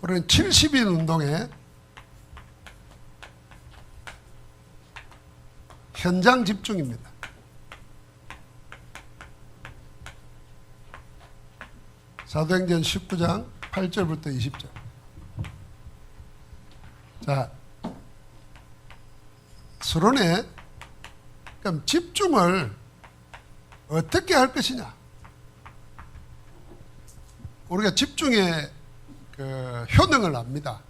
우리는 70인 운동에 현장 집중입니다. 사도행전 19장 8절부터 20절. 자, 서론에 그럼 집중을 어떻게 할 것이냐. 우리가 집중의 그 효능을 압니다.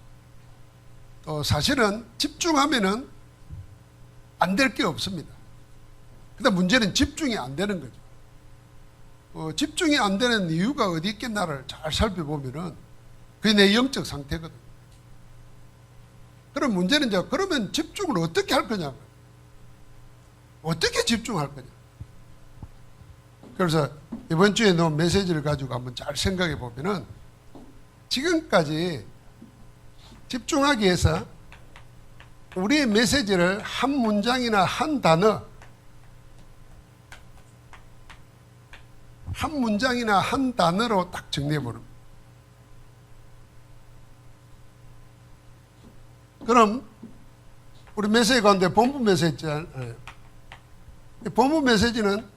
또 사실은 집중하면은 안 될 게 없습니다. 근데 문제는 집중이 안 되는 거죠. 집중이 안 되는 이유가 어디 있겠나를 잘 살펴보면은 그게 내 영적 상태거든. 그럼 문제는 이제 그러면 집중을 어떻게 할 거냐. 어떻게 집중할 거냐. 그래서 이번 주에 놓은 메시지를 가지고 한번 잘 생각해 보면은 지금까지 집중하기 위해서 우리의 메시지를 한 문장이나 한 단어, 한 문장이나 한 단어로 딱 정리해 보는 거예요. 그럼 우리 메시지 가운데 본부 메시지잖아요. 본부 메시지는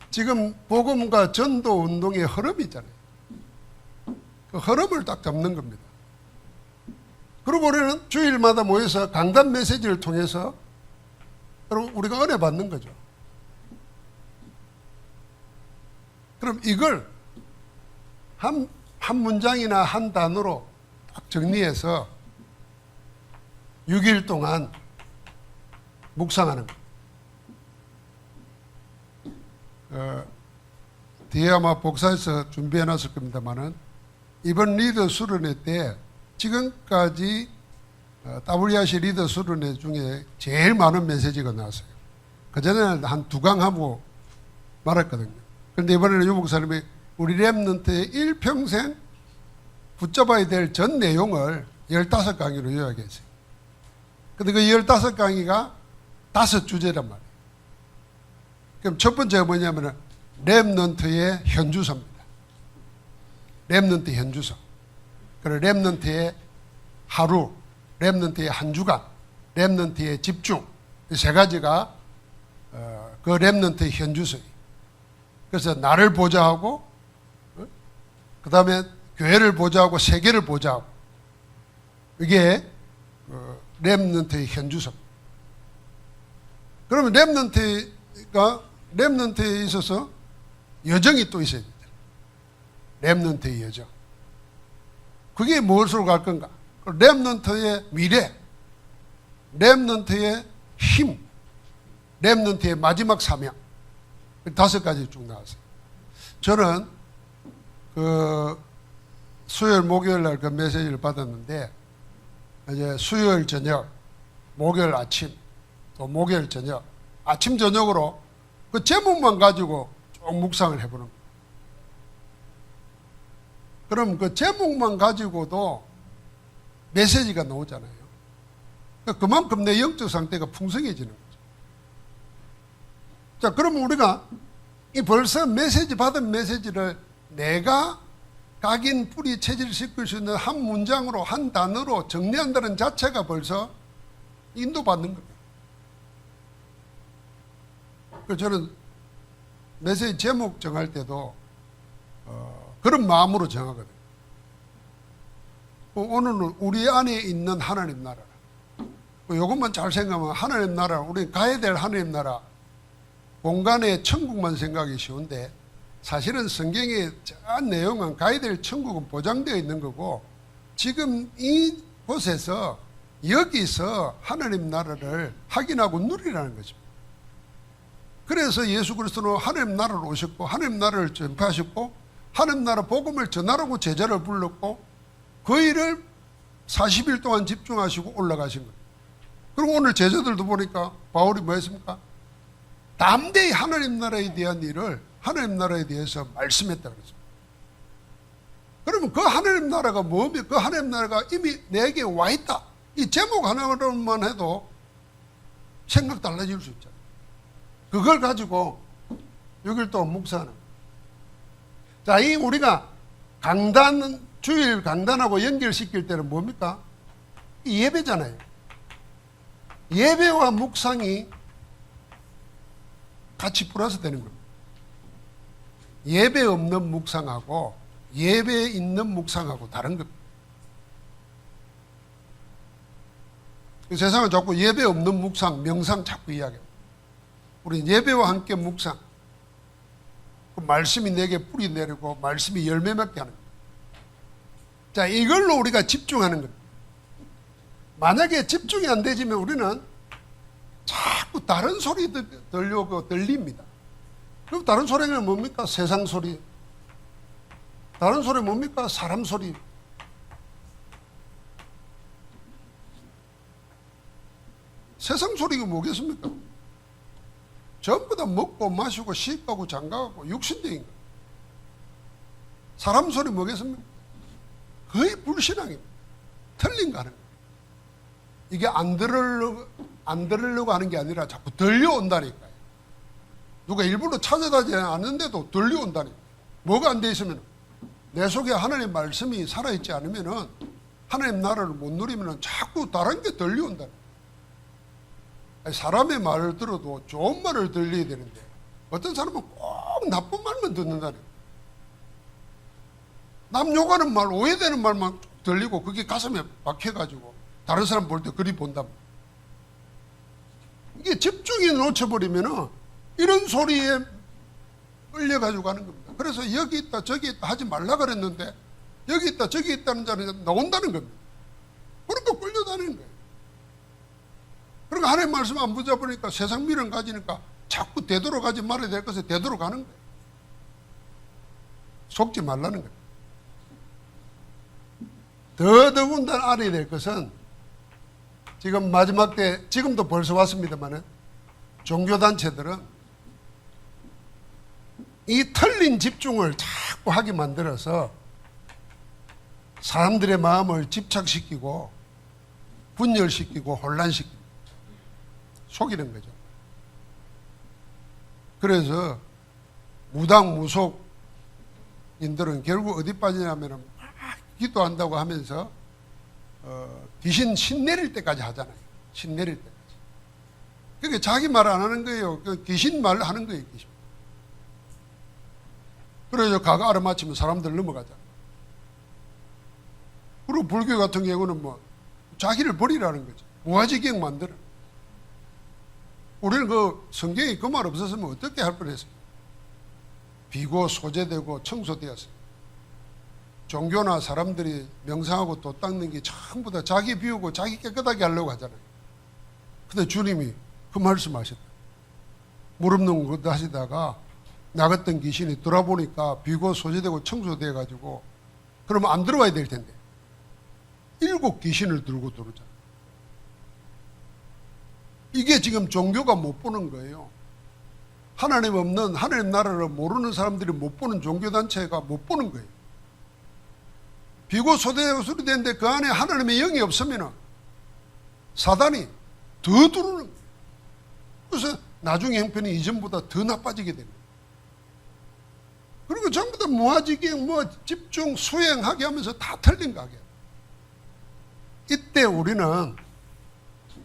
지금 복음과 전도 운동의 흐름이 있잖아요. 그 흐름을 딱 잡는 겁니다. 그리고 우리는 주일마다 모여서 강단 메시지를 통해서 우리가 은혜 받는 거죠. 그럼 이걸 한 문장이나 한 단어로 딱 정리해서 6일 동안 묵상하는 거예요. 뒤에 아마 복사해서 준비해 놨을 겁니다만은 이번 리더 수련회 때 지금까지 WRC 리더 수련회 중에 제일 많은 메시지가 나왔어요. 그전에는 한 2강 하고 말았거든요. 그런데 이번에는 유 목사님이 우리 렘넌트의 일평생 붙잡아야 될 전 내용을 15강의로 요약했어요. 근데 그 15강의가 5주제란 말이에요. 그럼 첫 번째가 뭐냐면 렘넌트의 현주소입니다. 렘넌트 현주소. 그리고 렘넌트의 하루, 렘넌트의 한 주간, 렘넌트의 집중. 이 세 가지가 그 렘넌트의 현주소예요. 그래서 나를 보좌하고, 그 다음에 교회를 보좌하고 세계를 보좌하고, 이게 렘넌트의 현주소입니다. 그러면 렘넌트에 있어서 여정이 또 있어야 됩니다. 렘넌트의 여정. 그게 무엇으로 갈 건가? 렘넌트의 미래, 렘넌트의 힘, 렘넌트의 마지막 사명. 5가지 쭉 나왔어요. 저는 그 수요일, 목요일 날 그 메시지를 받았는데 이제 수요일 저녁, 목요일 아침, 또 목요일 저녁, 아침 저녁으로 그 제목만 가지고 쭉 묵상을 해보는 거예요. 그럼 그 제목만 가지고도 메시지가 나오잖아요. 그만큼 내 영적 상태가 풍성해지는 거죠. 자, 그러면 우리가 이 벌써 메시지 받은 메시지를 내가 각인 뿌리 체질시킬 수 있는 한 문장으로 한 단어로 정리한다는 자체가 벌써 인도받는 겁니다. 그래서 저는 메시지 제목 정할 때도 그런 마음으로 정하거든요. 오늘은 우리 안에 있는 하나님 나라. 이것만 잘 생각하면 하나님 나라, 우리 가야 될 하나님 나라, 공간의 천국만 생각하기 쉬운데 사실은 성경의 전 내용은 가야 될 천국은 보장되어 있는 거고 지금 이곳에서 여기서 하나님 나라를 확인하고 누리라는 거죠. 그래서 예수 그리스도는 하나님 나라로 오셨고 하나님 나라를 전파하셨고 하나님 나라 복음을 전하라고 제자를 불렀고 그 일을 40일 동안 집중하시고 올라가신 거예요. 그리고 오늘 제자들도 보니까 바울이 뭐 했습니까? 담대히 하나님 나라에 대한 일을 하나님 나라에 대해서 말씀했다 그랬어요. 그러면 그 하나님 나라가 뭐며 그 하나님 나라가 이미 내게 와 있다. 이 제목 하나로만 해도 생각 달라질 수 있잖아요. 그걸 가지고 6일 동안 묵상하는 거예요. 자, 이 우리가 강단 주일 강단하고 연결시킬 때는 뭡니까? 예배잖아요. 예배와 묵상이 같이 플러스 되는 겁니다. 예배 없는 묵상하고 예배 있는 묵상하고 다른 겁니다. 세상은 자꾸 예배 없는 묵상, 명상 자꾸 이야기해요. 우리 예배와 함께 묵상. 그 말씀이 내게 뿌리 내리고 말씀이 열매 맺게 하는 거예요. 자, 이걸로 우리가 집중하는 겁니다. 만약에 집중이 안 되지면 우리는 자꾸 다른 소리 들려고 들립니다. 그럼 다른 소리는 뭡니까? 세상 소리. 다른 소리 뭡니까? 사람 소리. 세상 소리가 뭐겠습니까? 전부 다 먹고 마시고 씻고 장가가고 육신적인 거. 사람 소리 뭐겠습니까? 거의 불신앙입니다. 틀린 거 하는 거예요. 이게 안 들으려고 하는 게 아니라 자꾸 들려온다니까요. 누가 일부러 찾아다니지 않는데도 들려온다니까요. 뭐가 안 돼 있으면 내 속에 하나님의 말씀이 살아있지 않으면 하나님 나라를 못 누리면 자꾸 다른 게 들려온다니까요. 사람의 말을 들어도 좋은 말을 들려야 되는데 어떤 사람은 꼭 나쁜 말만 듣는다니까요. 남 욕하는 말, 오해되는 말만 들리고 그게 가슴에 박혀가지고 다른 사람 볼 때 그리 본다. 이게 집중이 놓쳐버리면 이런 소리에 끌려가지고 가는 겁니다. 그래서 여기 있다 저기 있다 하지 말라 그랬는데 여기 있다 저기 있다는 자리에 나온다는 겁니다. 그러니까 끌려다니는 거예요. 그러니까 하나님 말씀 안 붙잡으니까 세상 미련 가지니까 자꾸 되돌아가지 말아야 될 것에 되돌아가는 거예요. 속지 말라는 거예요. 더더군다나 알아야 될 것은 지금 마지막 때, 지금도 벌써 왔습니다만은 종교단체들은 이 틀린 집중을 자꾸 하게 만들어서 사람들의 마음을 집착시키고 분열시키고 혼란시키고 속이는 거죠. 그래서 무당무속인들은 결국 어디 빠지냐면 기도한다고 하면서 귀신 신내릴 때까지 하잖아요. 신내릴 때까지. 그러니까 자기 말 안 하는 거예요. 귀신 말 하는 거예요. 귀신. 그래서 가가 알아맞히면 사람들 넘어가잖아요. 그리고 불교 같은 경우는 뭐 자기를 버리라는 거죠. 무아지경 만들어. 우리는 그 성경에 그 말 없었으면 어떻게 할 뻔했어요. 비고 소재되고 청소되었어요. 종교나 사람들이 명상하고 도 닦는 게 전부 다 자기 비우고 자기 깨끗하게 하려고 하잖아요. 근데 주님이 그 말씀 하셨다. 물 없는 것 하시다가 나갔던 귀신이 돌아보니까 비고 소재되고 청소돼 가지고 그러면 안 들어와야 될 텐데 7 귀신을 들고 들어오잖아요. 이게 지금 종교가 못 보는 거예요. 하나님 없는, 하나님 나라를 모르는 사람들이 못 보는 종교단체가 못 보는 거예요. 비고 소대되고 수리되는데 그 안에 하나님의 영이 없으면 사단이 더 들어오는 거예요. 그래서 나중에 형편이 이전보다 더 나빠지게 됩니다. 그리고 전부 다 무아지경, 집중, 수행하게 하면서 다 틀린 가게. 이때 우리는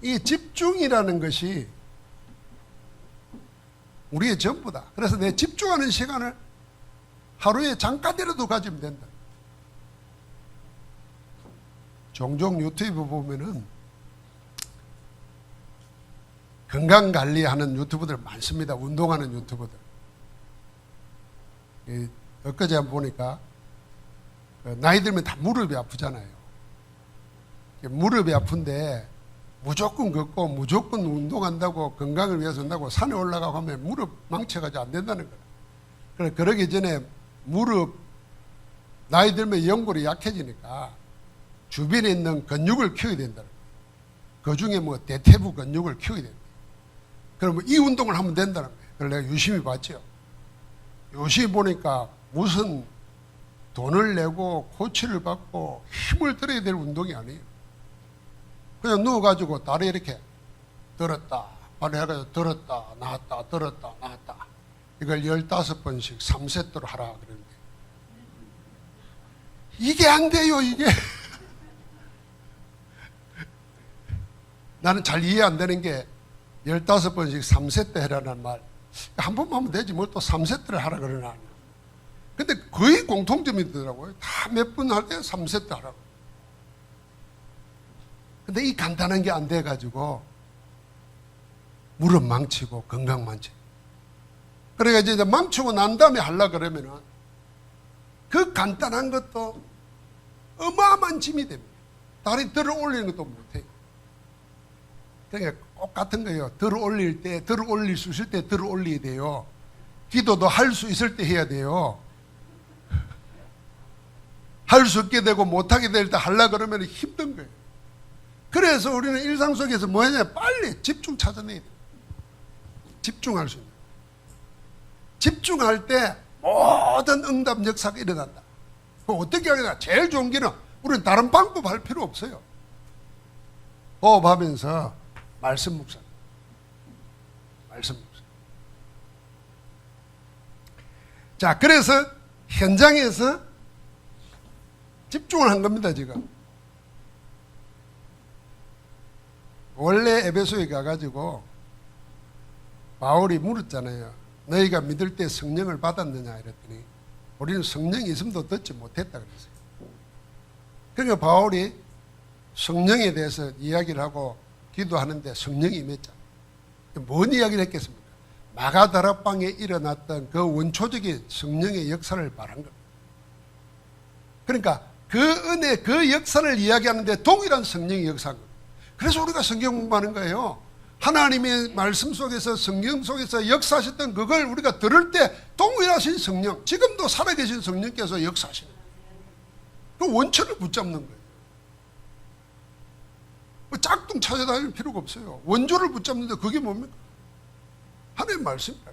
이 집중이라는 것이 우리의 전부다. 그래서 내 집중하는 시간을 하루에 잠깐이라도 가지면 된다. 종종 유튜브 보면은 건강관리하는 유튜버들 많습니다. 운동하는 유튜버들. 엊그제 한번 보니까 나이 들면 다 무릎이 아프잖아요. 무릎이 아픈데 무조건 걷고 무조건 운동한다고 건강을 위해서 한다고 산에 올라가고 하면 무릎 망쳐가지고 안 된다는 거예요. 그래서 그러기 전에 무릎 나이 들면 연골이 약해지니까 주변에 있는 근육을 키워야 된다는 거예요. 그 중에 뭐 대퇴부 근육을 키워야 된다. 그러면 이 운동을 하면 된다는 거예요. 그래서 내가 유심히 봤죠. 유심히 보니까 무슨 돈을 내고 코치를 받고 힘을 들여야 될 운동이 아니에요. 그냥 누워가지고 다리 이렇게 들었다 발을 해가지고 들었다 놨다 들었다 놨다 이걸 15번씩 3세트로 하라 그러는데 이게 안 돼요, 이게. 나는 잘 이해 안 되는 게 15번씩 3세트 해라는 말. 한 번만 하면 되지 뭘 또 3세트를 하라 그러나. 근데 거의 공통점이 더라고요. 다 몇 분 할 때 3세트 하라고. 근데 이 간단한 게 안 돼가지고 무릎 망치고 건강 망치고. 그러니까 이제 망치고 난 다음에 하려 그러면은 그 간단한 것도 어마어마한 짐이 됩니다. 다리 들어 올리는 것도 못해요. 그러니까 꼭 같은 거예요. 들어 올릴 때, 들어 올릴 수 있을 때 들어 올려야 돼요. 기도도 할 수 있을 때 해야 돼요. 할 수 없게 되고 못하게 될 때 하려 그러면 힘든 거예요. 그래서 우리는 일상 속에서 뭐 하냐? 빨리 집중 찾아내야 돼요. 집중할 수 있는. 집중할 때 모든 응답 역사가 일어난다. 어떻게 하겠냐? 제일 좋은 길은 우리는 다른 방법 할 필요 없어요. 호흡하면서 말씀 묵상. 말씀 묵상. 자, 그래서 현장에서 집중을 한 겁니다, 지금. 원래 에베소에 가가지고 바울이 물었잖아요. 너희가 믿을 때 성령을 받았느냐 이랬더니 우리는 성령이 있음도 듣지 못했다 그랬어요. 그러니까 바울이 성령에 대해서 이야기를 하고 기도하는데 성령이 임했잖아요. 뭔 이야기를 했겠습니까? 마가다락방에 일어났던 그 원초적인 성령의 역사를 말한 겁니다. 그러니까 그 은혜, 그 역사를 이야기하는데 동일한 성령의 역사인 겁니다. 그래서 우리가 성경 공부하는 거예요. 하나님의 말씀 속에서 성경 속에서 역사하셨던 그걸 우리가 들을 때 동일하신 성령, 지금도 살아계신 성령께서 역사하시는 거예요. 그 원천을 붙잡는 거예요. 짝퉁 찾아다닐 필요가 없어요. 원조를 붙잡는데 그게 뭡니까? 하나님의 말씀이다.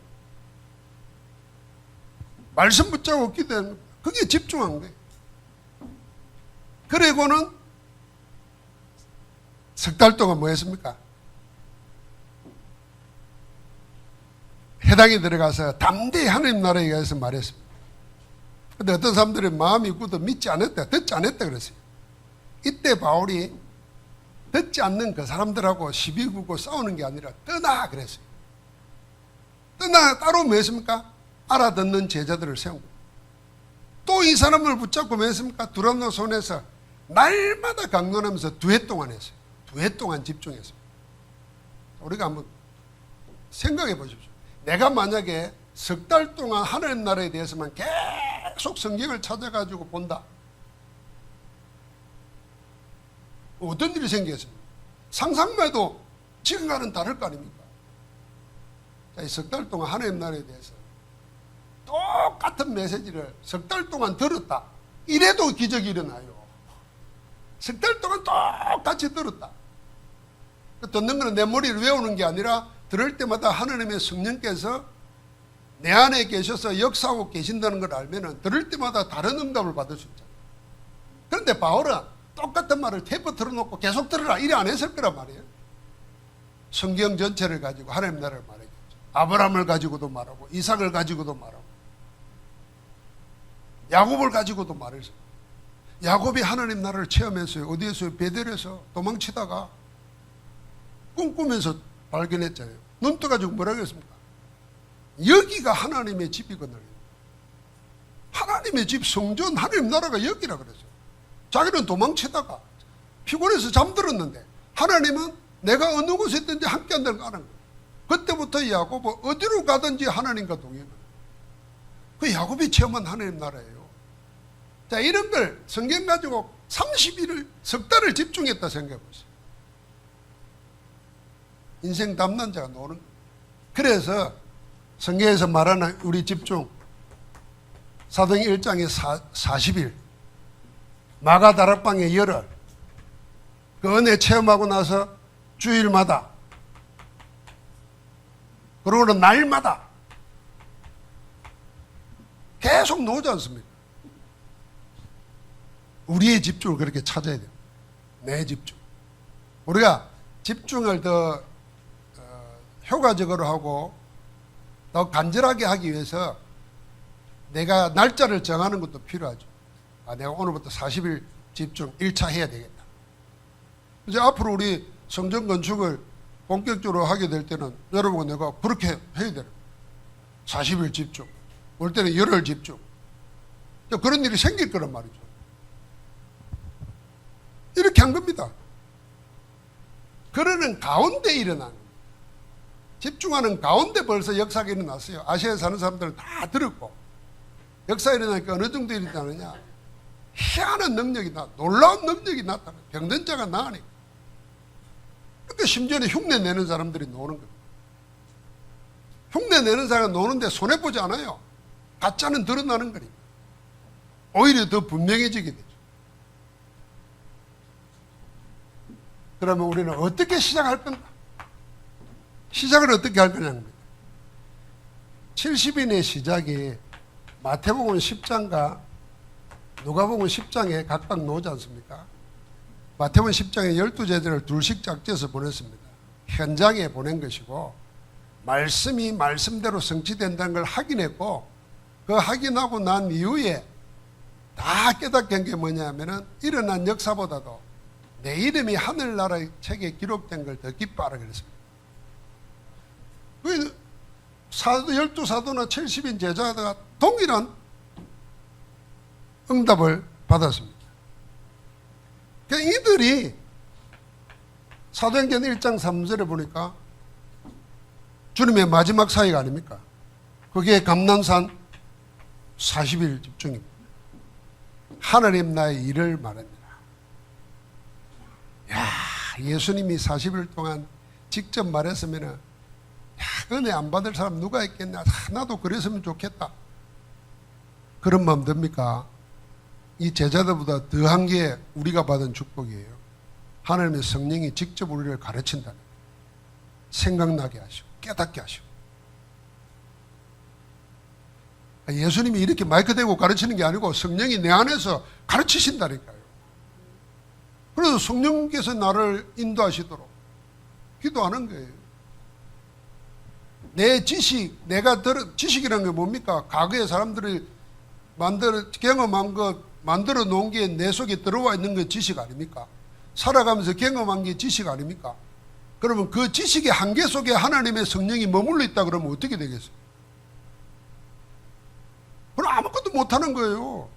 말씀 붙잡고 기도하는 거예요. 그게 집중한 거예요. 그리고는 석 달 동안 뭐 했습니까? 해당에 들어가서 담대히 하나님 나라에 대해서 말했습니다. 그런데 어떤 사람들은 마음이 굳어 믿지 않았다, 듣지 않았다 그랬어요. 이때 바울이 듣지 않는 그 사람들하고 시비 걸고 싸우는 게 아니라 떠나 그랬어요. 떠나 따로 뭐 했습니까? 알아듣는 제자들을 세운 거예요. 또 이 사람을 붙잡고 뭐 했습니까? 두란노 손에서 날마다 강론하면서 2해 동안 했어요. 2해 동안 집중했습니다. 우리가 한번 생각해 보십시오. 내가 만약에 석 달 동안 하나님 나라에 대해서만 계속 성경을 찾아가지고 본다. 어떤 일이 생겼습니까? 상상만 해도 지금과는 다를 거 아닙니까? 이 석 달 동안 하나님 나라에 대해서 똑같은 메시지를 석 달 동안 들었다. 이래도 기적이 일어나요. 석 달 동안 똑같이 들었다. 듣는 거는 내 머리를 외우는 게 아니라 들을 때마다 하나님의 성령께서 내 안에 계셔서 역사하고 계신다는 걸 알면 들을 때마다 다른 응답을 받을 수 있잖아요. 그런데 바울은 똑같은 말을 테이프 틀어놓고 계속 들으라 이래 안 했을 거란 말이에요. 성경 전체를 가지고 하나님 나라를 말했겠죠. 아브라함을 가지고도 말하고 이삭을 가지고도 말하고 야곱을 가지고도 말했어요. 야곱이 하나님 나라를 체험했어요. 어디에서요? 베델에서 도망치다가 꿈꾸면서 발견했잖아요. 눈 떠가지고 뭐라고 했습니까? 여기가 하나님의 집이거든요. 하나님의 집 성전 하나님 나라가 여기라 그랬어요. 자기는 도망치다가 피곤해서 잠들었는데 하나님은 내가 어느 곳에 있든지 함께 한다는 거 아는 거예요. 그때부터 야곱은 어디로 가든지 하나님과 동행을. 그 야곱이 체험한 하나님 나라예요. 자, 이런 걸 성경 가지고 30일을 석 달을 집중했다 생각해 보세요. 인생 담론자가 노는 거예요. 그래서 성경에서 말하는 우리 집중 사도행 1장에 40일 마가다락방의 열흘 그 은혜 체험하고 나서 주일마다 그러고는 날마다 계속 나오지 않습니까? 우리의 집중을 그렇게 찾아야 돼요. 내 집중. 우리가 집중을 더 효과적으로 하고 더 간절하게 하기 위해서 내가 날짜를 정하는 것도 필요하죠. 내가 오늘부터 40일 집중 1차 해야 되겠다. 이제 앞으로 우리 성전 건축을 본격적으로 하게 될 때는 여러분과 내가 그렇게 해야 돼요. 40일 집중, 올 때는 열흘 집중. 그런 일이 생길 거란 말이죠. 이렇게 한 겁니다. 그러는 가운데 일어난 겁니다. 집중하는 가운데 벌써 역사가 일어났어요. 아시아에 사는 사람들은 다 들었고, 역사가 일어나니까 어느 정도 일어나느냐, 희한한 능력이 놀라운 능력이 나타나. 병든 자가 나으니까. 그러니까 심지어는 흉내 내는 사람들이 노는 겁니다. 흉내 내는 사람이 노는데 손해보지 않아요. 가짜는 드러나는 거니까. 오히려 더 분명해지게 되죠. 그러면 우리는 어떻게 시작할 건가? 시작을 어떻게 할 거냐는 겁니다. 70인의 시작이 마태복음 10장과 누가복음 10장에 각각 나오지 않습니까? 마태복음 10장에 12제자를 둘씩 짝지어서 보냈습니다. 현장에 보낸 것이고, 말씀이 말씀대로 성취된다는 걸 확인했고, 그 확인하고 난 이후에 다 깨닫게 한 게 뭐냐면은 일어난 역사보다도 내 이름이 하늘나라의 책에 기록된 걸 더 기뻐하라 그랬습니다. 그 사도 12사도나 70인 제자가 동일한 응답을 받았습니다. 그러니까 이들이 사도행전 1장 3절에 보니까 주님의 마지막 사역 아닙니까? 그게 감난산 40일 집중입니다. 하나님 나의 일을 말합니다. 야, 예수님이 40일 동안 직접 말했으면, 야, 은혜 안 받을 사람 누가 있겠냐? 나도 그랬으면 좋겠다. 그런 마음 듭니까? 이 제자들보다 더한 게 우리가 받은 축복이에요. 하나님의 성령이 직접 우리를 가르친다는, 생각나게 하시고 깨닫게 하시고. 예수님이 이렇게 마이크 대고 가르치는 게 아니고 성령이 내 안에서 가르치신다니까요. 그래서 성령께서 나를 인도하시도록 기도하는 거예요. 내 지식, 지식이라는 게 뭡니까? 과거에 사람들이 경험한 것, 만들어 놓은 게 내 속에 들어와 있는 게 지식 아닙니까? 살아가면서 경험한 게 지식 아닙니까? 그러면 그 지식의 한계 속에 하나님의 성령이 머물러 있다 그러면 어떻게 되겠어요? 그럼 아무것도 못하는 거예요.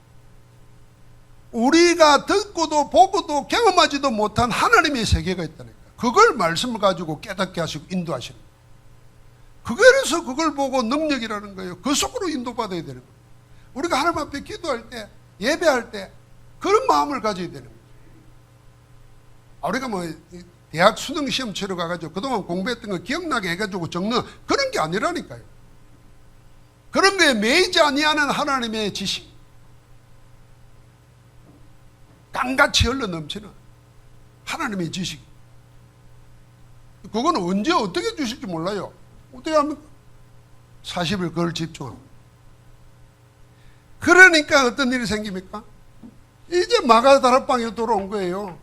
우리가 듣고도 보고도 경험하지도 못한 하나님의 세계가 있다니까. 그걸 말씀을 가지고 깨닫게 하시고 인도하시는 거예요. 그래서 그걸 보고 능력이라는 거예요. 그 속으로 인도받아야 되는 거예요. 우리가 하나님 앞에 기도할 때, 예배할 때 그런 마음을 가져야 되는 거예요. 우리가 뭐 대학 수능 시험 치러 가가지고 그동안 공부했던 거 기억나게 해가지고 적는 그런 게 아니라니까요. 그런 거에 매이지 아니하는 하나님의 지식, 강같이 흘러 넘치는 하나님의 지식, 그거는 언제 어떻게 주실지 몰라요. 어떻게 하면 40일 그걸 집중합니다. 그러니까 어떤 일이 생깁니까? 이제 마가다락방에 돌아온 거예요.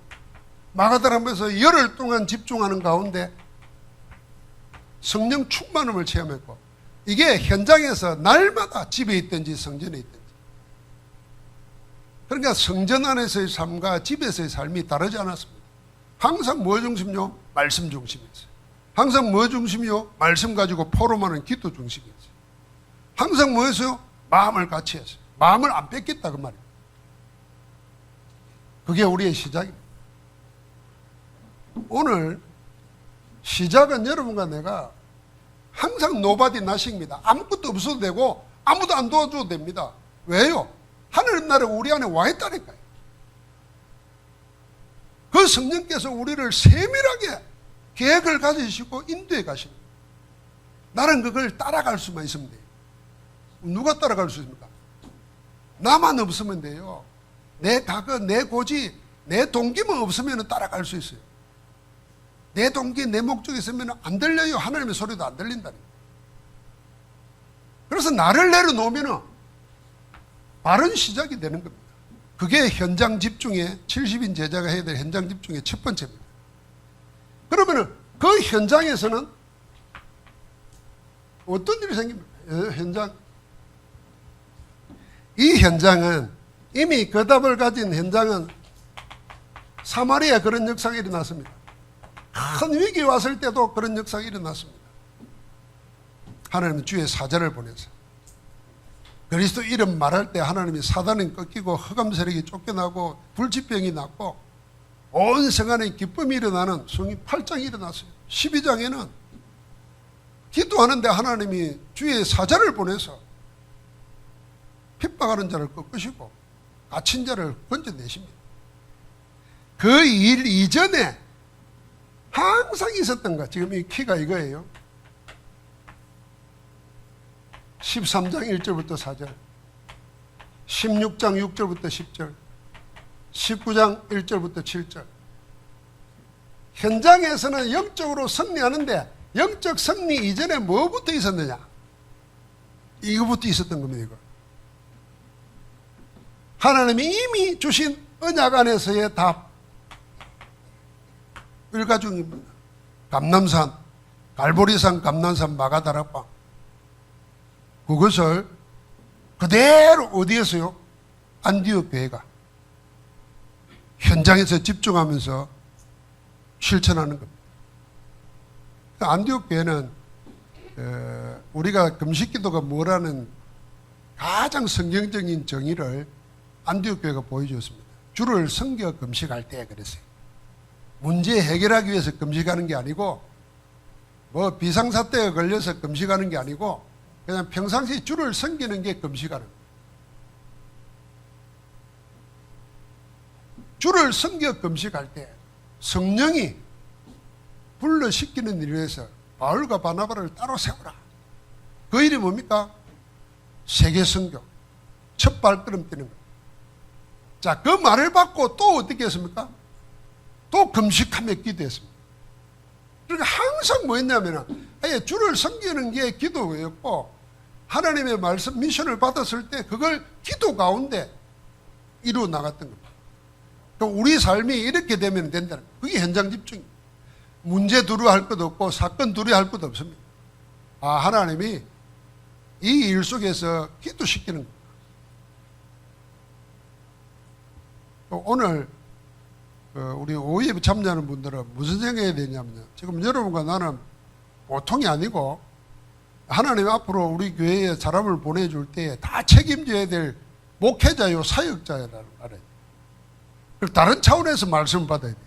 마가다락방에서 열흘 동안 집중하는 가운데 성령 충만함을 체험했고, 이게 현장에서 날마다 집에 있든지 성전에 있든지, 그러니까 성전 안에서의 삶과 집에서의 삶이 다르지 않았습니다. 항상 뭐 중심이요? 말씀 중심이었어요. 항상 뭐 중심이요? 말씀 가지고 포럼하는 기도 중심이었어요. 항상 뭐였어요? 마음을 같이 했어요. 마음을 안 뺏겠다 그 말이에요. 그게 우리의 시작입니다. 오늘 시작은 여러분과 내가 항상 노바디 나식입니다. 아무것도 없어도 되고 아무도 안 도와줘도 됩니다. 왜요? 하늘의 나라가 우리 안에 와 있다니까요. 그 성령께서 우리를 세밀하게 계획을 가지시고 인도해 가십니다. 나는 그걸 따라갈 수만 있으면 돼요. 누가 따라갈 수 있습니까? 나만 없으면 돼요. 내 과거, 내 고지, 내 동기만 없으면 따라갈 수 있어요. 내 동기, 내 목적이 있으면 안 들려요. 하나님의 소리도 안 들린다니. 그래서 나를 내려놓으면 바른 시작이 되는 겁니다. 그게 현장 집중의 70인 제자가 해야 될 현장 집중의 첫 번째입니다. 그러면 그 현장에서는 어떤 일이 생깁니까? 현장. 이 현장은 이미 그 답을 가진 현장은 사마리아에 그런 역사가 일어났습니다. 큰 위기 왔을 때도 그런 역사가 일어났습니다. 하나님은 주의 사자를 보내서 그리스도 이름 말할 때 하나님이 사단은 꺾이고 흑암 세력이 쫓겨나고 불치병이 났고 온 성안에 기쁨이 일어나는 성이 8장이 일어났어요. 12장에는 기도하는데 하나님이 주의 사자를 보내서 핍박하는 자를 꺾으시고 갇힌 자를 건져내십니다. 그 일 이전에 항상 있었던 것, 지금 이 키가 이거예요. 13장 1절부터 4절, 16장 6절부터 10절, 19장 1절부터 7절. 현장에서는 영적으로 승리하는데 영적 승리 이전에 뭐부터 있었느냐? 이거부터 있었던 겁니다. 이거. 하나님이 이미 주신 언약 안에서의 답. 일가중입니다. 감람산, 갈보리산, 감람산, 마가다락방. 그것을 그대로 어디에서요? 안디옥 교회가 현장에서 집중하면서 실천하는 겁니다. 안디옥 교회는 우리가 금식기도가 뭐라는 가장 성경적인 정의를 안디옥 교회가 보여주었습니다. 주를 섬겨 금식할 때 그랬어요. 문제 해결하기 위해서 금식하는 게 아니고 뭐 비상사태가 걸려서 금식하는 게 아니고 그냥 평상시 주를 섬기는 게 금식하는 거예요. 주를 섬겨 금식할 때 성령이 불러시키는 일을 위해서 바울과 바나바를 따로 세우라. 그 일이 뭡니까? 세계선교. 첫 발걸음 뛰는 거예요. 자, 그 말을 받고 또 어떻게 했습니까? 또 금식하며 기도했습니다. 그러니까 항상 뭐 했냐면 아예 주를 섬기는 게 기도였고 하나님의 말씀 미션을 받았을 때 그걸 기도 가운데 이루어 나갔던 겁니다. 그러니까 우리 삶이 이렇게 되면 된다는 거예요. 그게 현장 집중입니다. 문제 두려워할 것도 없고 사건 두려워할 것도 없습니다. 아, 하나님이 이 일 속에서 기도시키는 거예요. 오늘 우리 오후에 참여하는 분들은 무슨 생각이 되냐면요. 지금 여러분과 나는 보통이 아니고 하나님 앞으로 우리 교회에 사람을 보내줄 때 다 책임져야 될 목회자요 사역자라는 말이에요. 다른 차원에서 말씀을 받아야 돼요.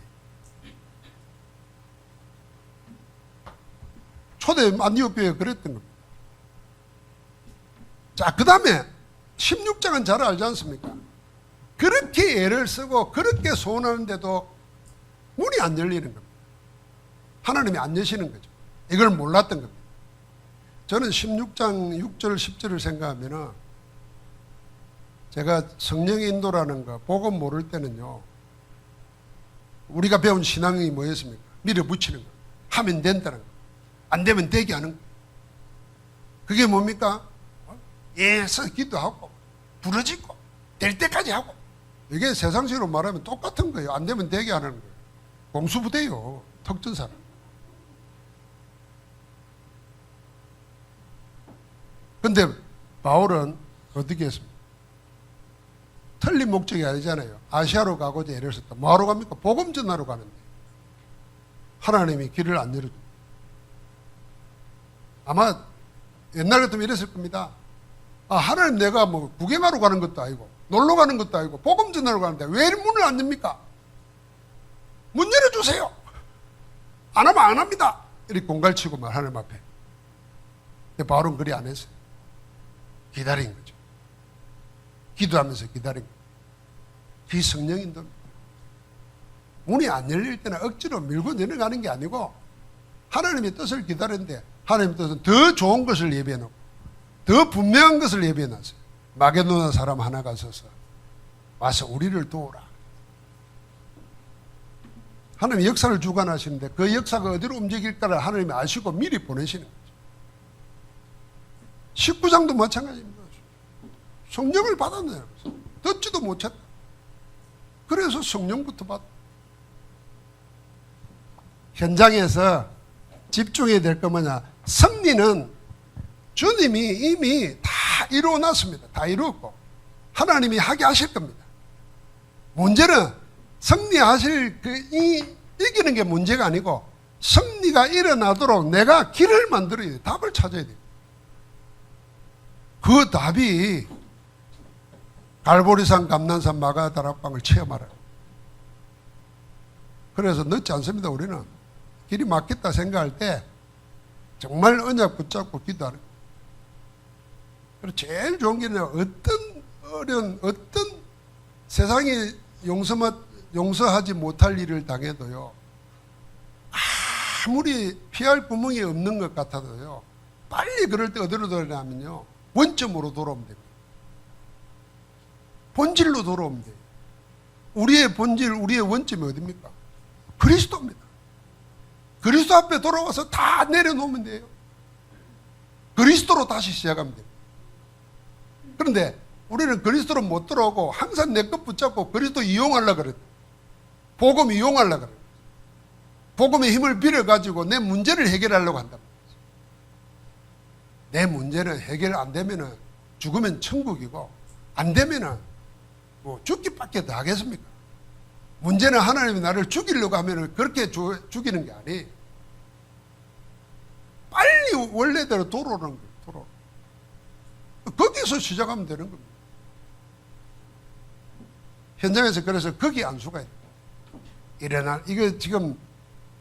초대 안디옥 교회가 그랬던 겁니다. 자, 그 다음에 16장은 잘 알지 않습니까? 그렇게 애를 쓰고 그렇게 소원하는데도 문이 안 열리는 겁니다. 하나님이 안 여시는 거죠. 이걸 몰랐던 겁니다. 저는 16장 6절 10절을 생각하면 제가 성령의 인도라는 거 복음 모를 때는요, 우리가 배운 신앙이 뭐였습니까? 밀어붙이는 거, 하면 된다는 거, 안 되면 되게 하는 거. 그게 뭡니까? 예서 기도하고 부러지고 될 때까지 하고. 이게 세상식으로 말하면 똑같은 거예요. 안 되면 되게 하는 거예요. 공수부대요. 특전사람. 근데 바울은 어떻게 했습니까? 틀린 목적이 아니잖아요. 아시아로 가고자 애를 썼다. 뭐하러 갑니까? 복음 전하러 가는데 하나님이 길을 안 열어줍니다. 아마 옛날 같으면 이랬을 겁니다. 아, 하나님 내가 뭐 구경하러 가는 것도 아니고 놀러 가는 것도 아니고 복음 전하러 가는데 왜 문을 안 엽니까? 문 열어주세요. 안 하면 안 합니다. 이렇게 공갈치고 말 하나님 앞에. 근데 바울은 그리 안 했어요. 기다린 거죠. 기도하면서 기다린 거죠. 그게 성령 인도입니다. 문이 안 열릴 때는 억지로 밀고 내려가는 게 아니고 하나님의 뜻을 기다렸는데 하나님의 뜻은 더 좋은 것을 예비해 놓고 더 분명한 것을 예비해 놨어요. 마게도나 사람 하나가 서서 와서 우리를 도우라. 하나님이 역사를 주관하시는데 그 역사가 어디로 움직일까를 하나님이 아시고 미리 보내시는 거죠. 19장도 마찬가지입니다. 성령을 받았네요. 듣지도 못했다. 그래서 성령부터 받. 현장에서 집중해야 될 거 뭐냐? 승리는 주님이 이미 다 이루어놨습니다. 다 이루었고 하나님이 하게 하실 겁니다. 문제는 승리하실 이기는 게 문제가 아니고 승리가 일어나도록 내가 길을 만들어야 돼. 답을 찾아야 돼. 그 답이 갈보리산, 감난산, 마가다락방을 체험하라. 그래서 늦지 않습니다. 우리는 길이 막혔다 생각할 때 정말 언약 붙잡고 기도하는 거예요. 그리고 제일 좋은 길은 어떤 세상이 용서하지 못할 일을 당해도요, 아무리 피할 구멍이 없는 것 같아도요, 빨리 그럴 때 어디로 돌아가면요, 원점으로 돌아오면 됩니다. 본질로 돌아오면 돼요. 우리의 본질, 우리의 원점이 어디입니까? 그리스도입니다. 그리스도 앞에 돌아와서 다 내려놓으면 돼요. 그리스도로 다시 시작하면 돼요. 그런데 우리는 그리스도로 못 들어오고 항상 내 것 붙잡고 그리스도 이용하려고 그래요. 복음 이용하려고 그래요. 복음의 힘을 빌어가지고 내 문제를 해결하려고 한단 말이죠. 내 문제는 해결 안 되면은 죽으면 천국이고, 안 되면은 뭐 죽기밖에 더 하겠습니까? 문제는 하나님이 나를 죽이려고 하면은 그렇게 죽이는 게 아니에요. 빨리 원래대로 돌아오는 거예요. 돌아오는. 거기서 시작하면 되는 겁니다. 현장에서 그래서 거기 안수가 일어나. 이거 지금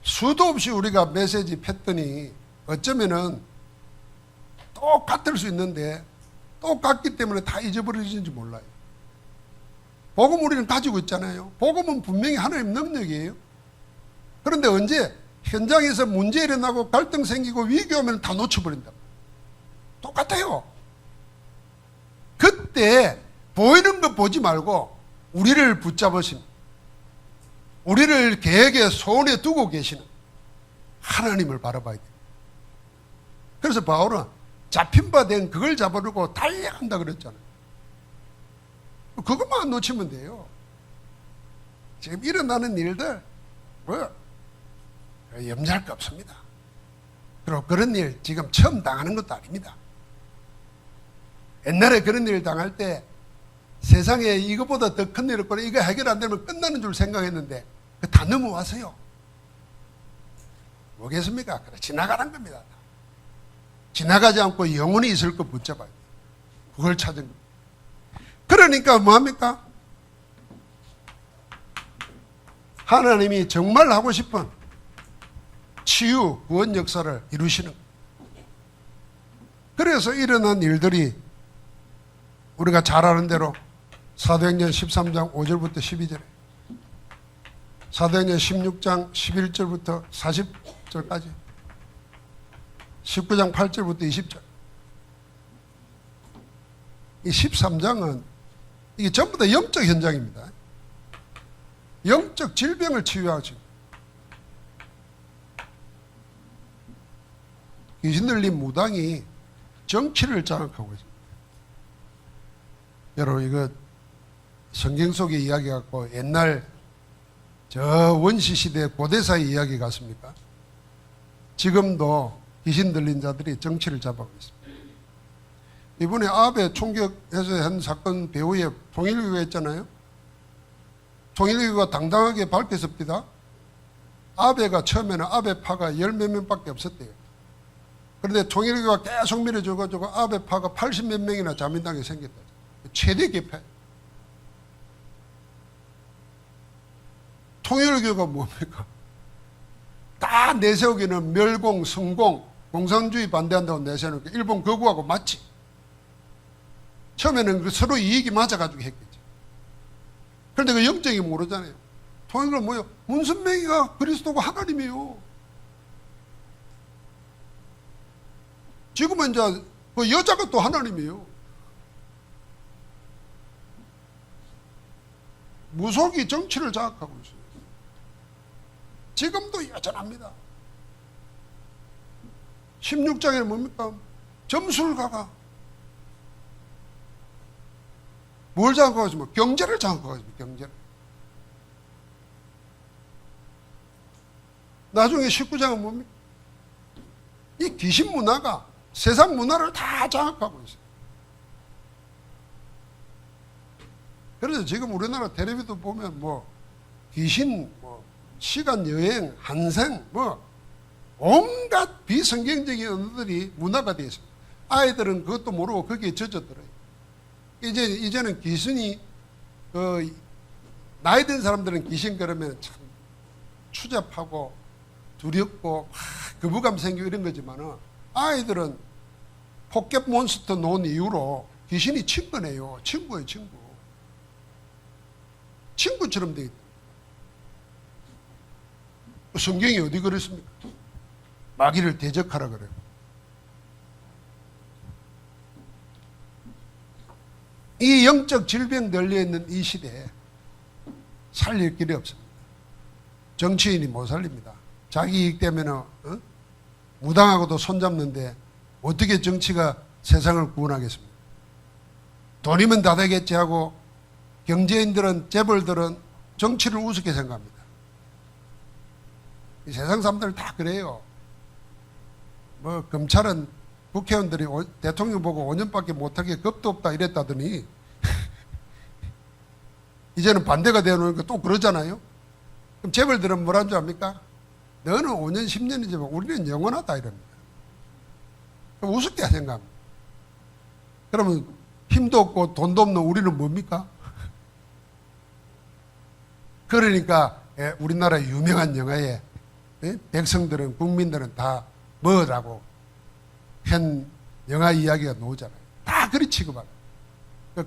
수도 없이 우리가 메시지 팼더니 어쩌면은 똑같을 수 있는데 똑같기 때문에 다 잊어버리는지 몰라요. 복음 우리는 가지고 있잖아요. 복음은 분명히 하나님 능력이에요. 그런데 언제 현장에서 문제 일어나고 갈등 생기고 위기 오면 다 놓쳐버린다. 똑같아요. 그때 보이는 거 보지 말고 우리를 붙잡으신, 우리를 계획의 손에 두고 계시는 하나님을 바라봐야 돼요. 그래서 바울은 잡힌 바 된 그걸 잡으려고 달려간다 그랬잖아요. 그것만 안 놓치면 돼요. 지금 일어나는 일들 염려할 거 없습니다. 그리고 그런 일 지금 처음 당하는 것도 아닙니다. 옛날에 그런 일 당할 때 세상에 이것보다 더 큰 일 없고 이거 해결 안 되면 끝나는 줄 생각했는데 다 넘어와서요. 뭐겠습니까? 그래, 지나가는 겁니다. 지나가지 않고 영원히 있을 거 붙잡아야 돼요. 그걸 찾은 겁니다. 그러니까 뭐합니까? 하나님이 정말 하고 싶은 치유, 구원 역사를 이루시는 거예요. 그래서 일어난 일들이 우리가 잘 아는 대로 사도행전 13장 5절부터 12절에, 사도행전 16장 11절부터 40절까지, 19장 8절부터 20절. 이 13장은 이게 전부 다 영적 현장입니다. 영적 질병을 치유하시고 귀신 들린 무당이 정치를 장악하고 있습니다. 여러분, 이거 성경 속의 이야기 같고 옛날 저 원시시대 고대사의 이야기 같습니까? 지금도 귀신 들린 자들이 정치를 잡아가고 있습니다. 이번에 아베 총격해서 한 사건 배후에 통일교가 있잖아요. 통일교가 당당하게 밝혔습니다. 아베가 처음에는 아베파가 열 몇 명밖에 없었대요. 그런데 통일교가 계속 밀어줘가지고 아베파가 80 몇 명이나 자민당이 생겼다. 최대 개파. 통일교가 뭡니까? 다 내세우기는 멸공, 성공, 공산주의 반대한다고 내세우니까 일본 거구하고 맞지. 처음에는 서로 이익이 맞아가지고 했겠지. 그런데 그 영적이 모르잖아요. 통일교는 뭐예요? 문선명이가 그리스도가 하나님이에요. 지금은 이제 그 여자가 또 하나님이에요. 무속이 정치를 장악하고 있어요. 지금도 여전합니다. 16장에는 뭡니까? 점술가가 뭘 장악하고 있습니까? 경제를 장악하고 있습니다. 경제를. 나중에 19장은 뭡니까? 이 귀신 문화가 세상 문화를 다 장악하고 있어요. 그래서 지금 우리나라 텔레비도 보면 뭐 귀신, 뭐 시간 여행, 한생, 뭐 온갖 비성경적인 언어들이 문화가 되어 있습니다. 아이들은 그것도 모르고 거기에 젖어들어요. 이제는 귀신이 나이 든 사람들은 귀신 그러면 참 추잡하고 두렵고 거부감 생기고 이런 거지만은 아이들은 포켓몬스터 놓은 이후로 귀신이 친구네요. 친구예요, 친구. 친구처럼 돼 있다. 성경이 어디 그랬습니까? 마귀를 대적하라 그래요. 이 영적 질병 널려있는 이 시대에 살릴 길이 없습니다. 정치인이 못 살립니다. 자기 이익 때문에 무당하고도 손잡는데 어떻게 정치가 세상을 구원하겠습니까? 돈이면 다 되겠지 하고 경제인들은, 재벌들은 정치를 우습게 생각합니다. 이 세상 사람들 다 그래요. 뭐 검찰은 국회의원들이 대통령 보고 5년밖에 못하게 겁도 없다 이랬다더니 이제는 반대가 되어놓으니까 또 그러잖아요. 그럼 재벌들은 뭐라는 줄 압니까? 너는 5년 10년이지만 우리는 영원하다 이럽니다. 그럼 우습게 생각합니다. 그러면 힘도 없고 돈도 없는 우리는 뭡니까? 그러니까 우리나라 유명한 영화에 백성들은, 국민들은 다 뭐라고 현 영화 이야기가 나오잖아요. 다 그리 취급하고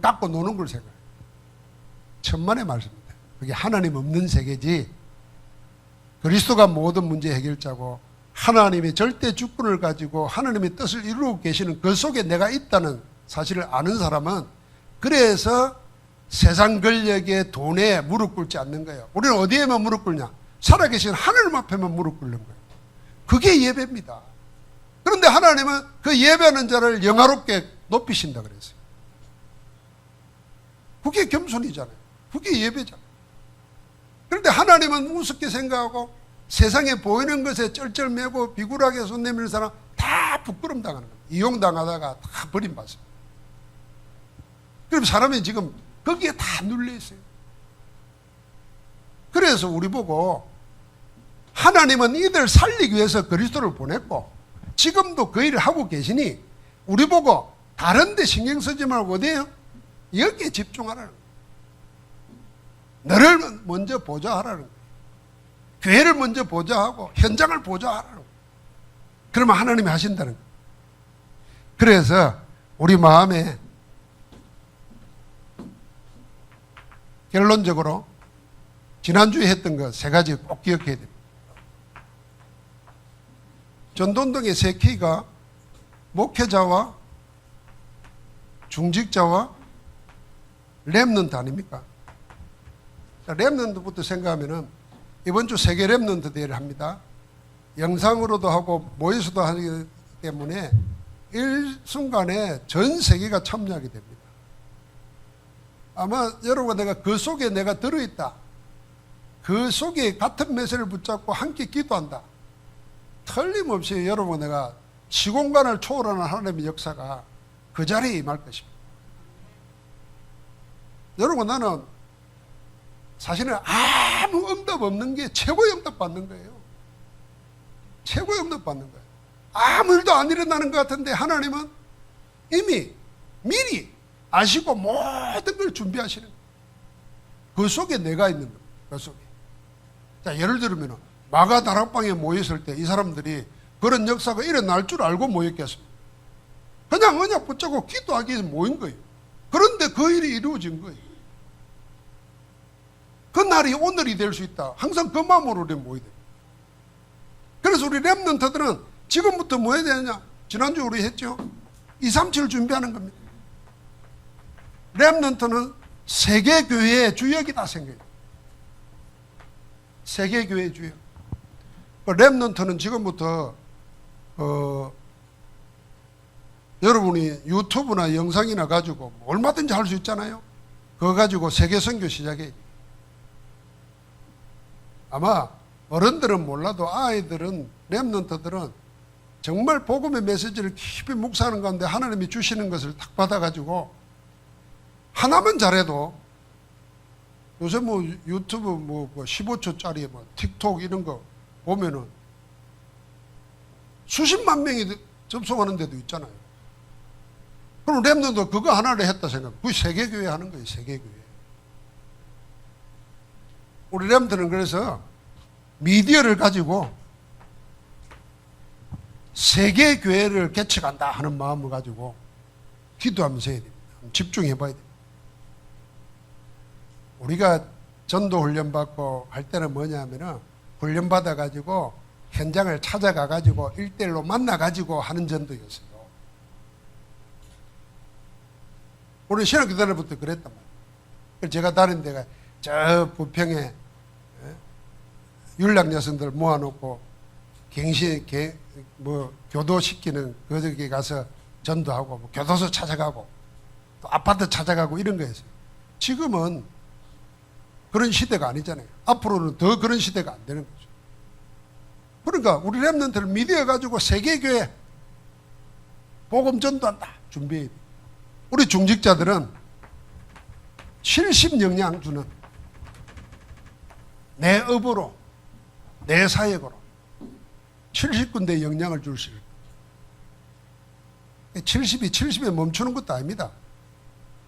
갖고 노는 걸 생각해요. 천만의 말씀입니다. 그게 하나님 없는 세계지, 그리스도가 모든 문제 해결자고 하나님의 절대 주권을 가지고 하나님의 뜻을 이루고 계시는 그 속에 내가 있다는 사실을 아는 사람은 그래서 세상 권력에 돈에 무릎 꿇지 않는 거예요. 우리는 어디에만 무릎 꿇냐? 살아계신 하나님 앞에만 무릎 꿇는 거예요. 그게 예배입니다. 그런데 하나님은 그 예배하는 자를 영화롭게 높이신다 그랬어요. 그게 겸손이잖아요. 그게 예배잖아요. 그런데 하나님은 우습게 생각하고 세상에 보이는 것에 쩔쩔매고 비굴하게 손 내미는 사람 다 부끄럼 당하는 거예요. 이용당하다가 다 버림받습니다. 그럼 사람이 지금 거기에 다 눌려 있어요. 그래서 우리 보고 하나님은 이들 살리기 위해서 그리스도를 보냈고 지금도 그 일을 하고 계시니 우리 보고 다른 데 신경 쓰지 말고 어디에요? 여기에 집중하라는 거예요. 너를 먼저 보자 하라는 거예요. 교회를 먼저 보자 하고 현장을 보자 하라는 거예요. 그러면 하나님이 하신다는 거예요. 그래서 우리 마음에 결론적으로 지난주에 했던 거 세 가지 꼭 기억해야 됩니다. 전도운동의 세 키가 목회자와 중직자와 렘넌트 아닙니까? 렘넌트부터 생각하면은 이번 주 세계 렘넌트 대회를 합니다. 영상으로도 하고 모여서도 하기 때문에 일순간에 전 세계가 참여하게 됩니다. 아마 여러분 내가 그 속에 내가 들어있다. 그 속에 같은 메시지를 붙잡고 함께 기도한다. 틀림없이 여러분 내가 시공간을 초월하는 하나님의 역사가 그 자리에 임할 것입니다. 여러분 나는 사실은 아무 응답 없는 게 최고의 응답 받는 거예요. 최고의 응답 받는 거예요. 아무 일도 안 일어나는 것 같은데 하나님은 이미 미리 아시고 모든 걸 준비하시는 거예요. 그 속에 내가 있는 겁니다. 그 속에. 자, 예를 들면 마가 다락방에 모였을 때 이 사람들이 그런 역사가 일어날 줄 알고 모였겠습니다. 그냥 언약 붙잡고 기도하기 위해서 모인 거예요. 그런데 그 일이 이루어진 거예요. 그 날이 오늘이 될 수 있다. 항상 그 마음으로 우리 모여야 돼요. 그래서 우리 렘넌트들은 지금부터 뭐 해야 되느냐? 지난주 우리 했죠? 237 준비하는 겁니다. 렘넌트는 세계교회의 주역이다 생각해요. 세계교회의 주역. 렘넌트는 지금부터 여러분이 유튜브나 영상이나 가지고 얼마든지 할 수 있잖아요. 그거 가지고 세계 선교 시작해. 아마 어른들은 몰라도 아이들은, 렘넌트들은 정말 복음의 메시지를 깊이 묵상하는 가운데 하나님이 주시는 것을 딱 받아가지고 하나만 잘해도 요새 뭐 유튜브 뭐 15초짜리 뭐 틱톡 이런 거 보면은 수십만 명이 접속하는 데도 있잖아요. 그럼 랩런도 그거 하나를 했다 생각. 그게 세계교회 하는 거예요, 세계교회. 우리 랩런들은 그래서 미디어를 가지고 세계교회를 개척한다 하는 마음을 가지고 기도하면서 해야 됩니다. 집중해 봐야 됩니다. 우리가 전도 훈련 받고 할 때는 뭐냐 하면은 훈련 받아 가지고 현장을 찾아가 가지고 1대1로 만나 가지고 하는 전도였어요. 우리 신학교단부터 그랬단 말이에요. 그래서 제가 다른 데가 저 부평에 율락 여성들 모아놓고 교도시키는 거기 가서 전도하고 뭐 교도소 찾아가고 또 아파트 찾아가고 이런 거였어요. 지금은 그런 시대가 아니잖아요. 앞으로는 더 그런 시대가 안 되는 거죠. 그러니까 우리 랩런트를 미디어 가지고 세계교회 복음 전도한다 준비해야 돼요. 우리 중직자들은 70 영향 주는 내 업으로 내 사역으로 70군데 영향을 줄 수 있어요. 70이 70에 멈추는 것도 아닙니다.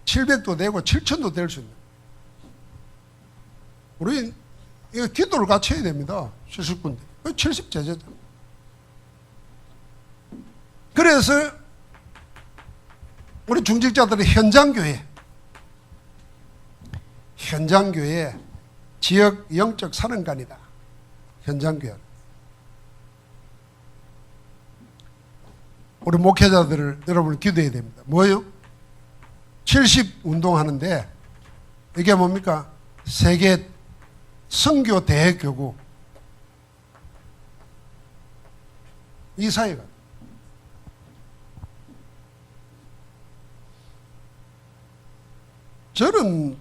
700도 되고 7000도 될 수 있는. 우리 이거 기도를 같이 해야 됩니다. 70군데. 70제자죠. 그래서 우리 중직자들은 현장교회 지역 영적 사령관이다. 현장교회. 우리 목회자들을 여러분 기도해야 됩니다. 뭐예요? 70 운동하는데 이게 뭡니까? 세계 선교 대교구 이 사회가 저는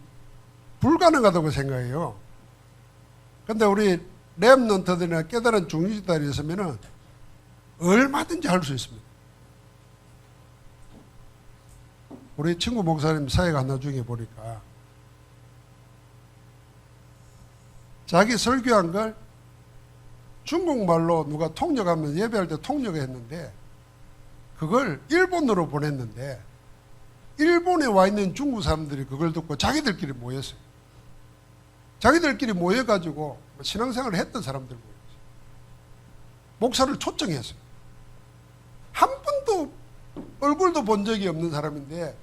불가능하다고 생각해요. 근데 우리 랩런트들이나 깨달은 중직자들이 있으면 얼마든지 할 수 있습니다. 우리 친구 목사님 사역 하나 중에 보니까 자기 설교한 걸 중국말로 누가 통역하면 예배할 때 통역했는데 그걸 일본어로 보냈는데 일본에 와 있는 중국 사람들이 그걸 듣고 자기들끼리 모였어요. 자기들끼리 모여가지고 신앙생활을 했던 사람들 모였어요. 목사를 초청했어요. 한 번도 얼굴도 본 적이 없는 사람인데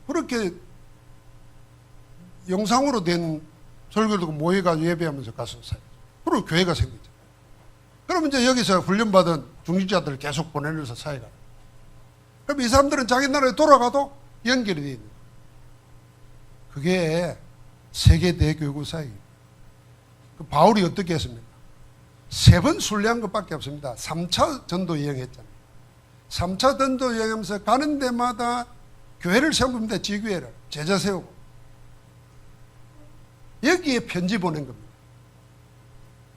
그렇게 영상으로 된 설교를 듣고 모여가지고 예배하면서 갔었어요. 그리고 교회가 생겼죠. 그러면 이제 여기서 훈련받은 중직자들을 계속 보내면서 사회가. 그럼 이 사람들은 자기 나라에 돌아가도 연결이 되어 있는 거예요. 그게 세계 대교구 사회예요. 그 바울이 어떻게 했습니까? 3번 순례한 것밖에 없습니다. 3차 전도 여행했잖아요. 3차 전도 여행하면서 가는 데마다 교회를 세웁니다. 지교회를. 제자 세우고. 여기에 편지 보낸 겁니다.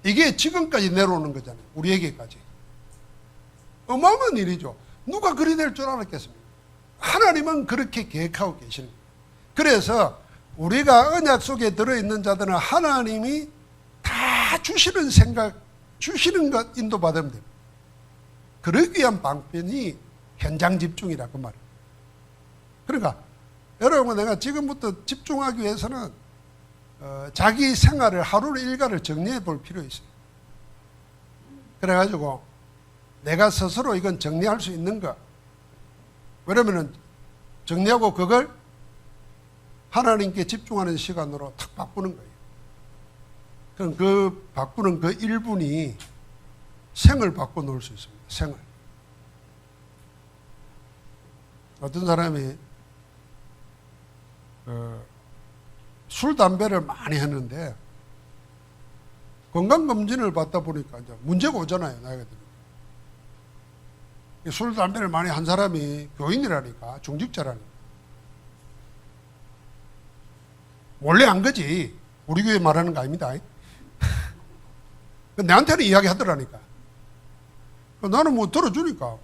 이게 지금까지 내려오는 거잖아요. 우리에게까지. 어마어마한 일이죠. 누가 그리 될 줄 알았겠습니까? 하나님은 그렇게 계획하고 계시는 거예요. 그래서 우리가 언약 속에 들어있는 자들은 하나님이 다 주시는 생각, 주시는 것 인도받으면 됩니다. 그러기 위한 방편이 현장 집중이라 그 말이에요. 그러니까 여러분 내가 지금부터 집중하기 위해서는 자기 생활을 하루 일과를 정리해 볼 필요 있어요. 그래가지고 내가 스스로 이건 정리할 수 있는가? 왜냐면은 정리하고 그걸 하나님께 집중하는 시간으로 탁 바꾸는 거예요. 그럼 그 바꾸는 그 1분이 생을 바꿔 놓을 수 있습니다. 생을. 어떤 사람이 술, 담배를 많이 했는데 건강검진을 받다 보니까 이제 문제가 오잖아요. 나이가 들면. 술, 담배를 많이 한 사람이 교인이라니까, 중직자라니까. 원래 안 거지. 우리 교회 말하는 거 아닙니다. 내한테는 이야기 하더라니까. 나는 뭐 들어주니까.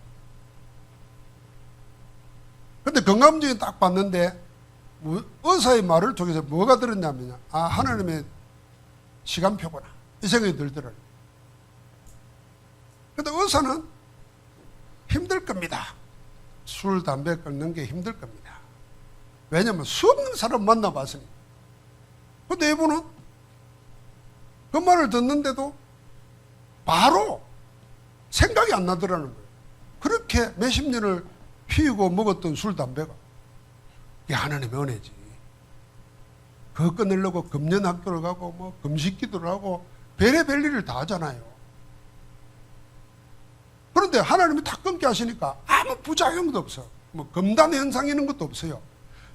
근데 건강검진 딱 봤는데 의사의 말을 통해서 뭐가 들었냐면, 아, 하나님의 시간표구나, 이 생각이 들더라고요. 근데 의사는 힘들 겁니다. 술, 담배 끊는 게 힘들 겁니다. 왜냐하면 수 없는 사람 만나봤으니까. 근데 이분은 그 말을 듣는데도 바로 생각이 안 나더라는 거예요. 그렇게 몇십 년을 피우고 먹었던 술, 담배가 이게 하나님의 은혜지. 그거 끊으려고 금년학교를 가고 뭐 금식기도를 하고 별의별 일을 다 하잖아요. 그런데 하나님이 다 끊게 하시니까 아무 부작용도 없어. 뭐 금단 현상 이런 것도 없어요.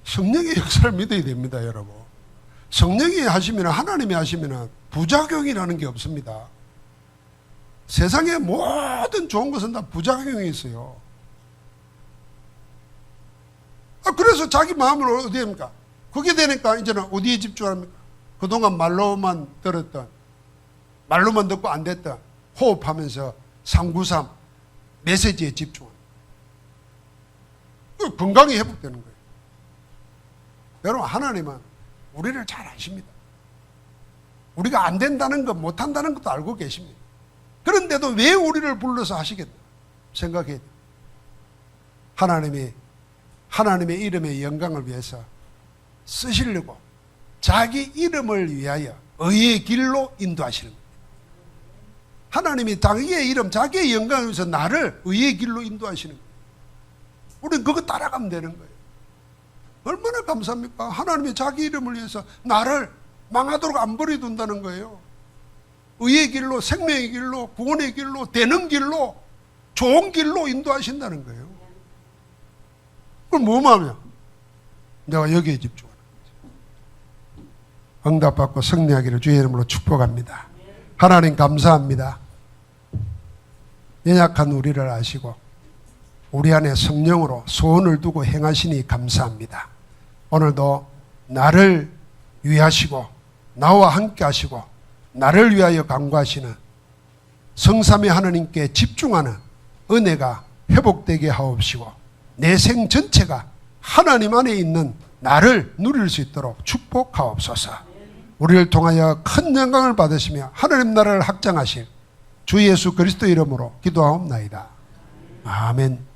성령의 역사를 믿어야 됩니다, 여러분. 성령이 하시면, 하나님이 하시면 부작용이라는 게 없습니다. 세상의 모든 좋은 것은 다 부작용이 있어요. 그래서 자기 마음을 어디에 합니까? 그게 되니까 이제는 어디에 집중합니까? 그동안 말로만 들었던, 말로만 듣고 안 됐던 호흡하면서 393 메시지에 집중합니다. 건강이 회복되는 거예요. 여러분, 하나님은 우리를 잘 아십니다. 우리가 안 된다는 것, 못한다는 것도 알고 계십니다. 그런데도 왜 우리를 불러서 하시겠나 생각해야 돼요. 하나님의 이름의 영광을 위해서 쓰시려고 자기 이름을 위하여 의의 길로 인도하시는 거예요. 하나님이 자기의 이름, 자기의 영광을 위해서 나를 의의 길로 인도하시는 거예요. 우리는 그거 따라가면 되는 거예요. 얼마나 감사합니까? 하나님이 자기 이름을 위해서 나를 망하도록 안 버려둔다는 거예요. 의의 길로, 생명의 길로, 구원의 길로, 되는 길로, 좋은 길로 인도하신다는 거예요. 그럼 뭐만 하면? 내가 여기에 집중하는 거죠. 응답받고 승리하기를 주의 이름으로 축복합니다. 하나님 감사합니다. 연약한 우리를 아시고 우리 안에 성령으로 소원을 두고 행하시니 감사합니다. 오늘도 나를 위하시고 나와 함께 하시고 나를 위하여 간구하시는 성삼위 하나님께 집중하는 은혜가 회복되게 하옵시고 내 생 전체가 하나님 안에 있는 나를 누릴 수 있도록 축복하옵소서. 우리를 통하여 큰 영광을 받으시며 하나님 나라를 확장하실 주 예수 그리스도 이름으로 기도하옵나이다. 아멘.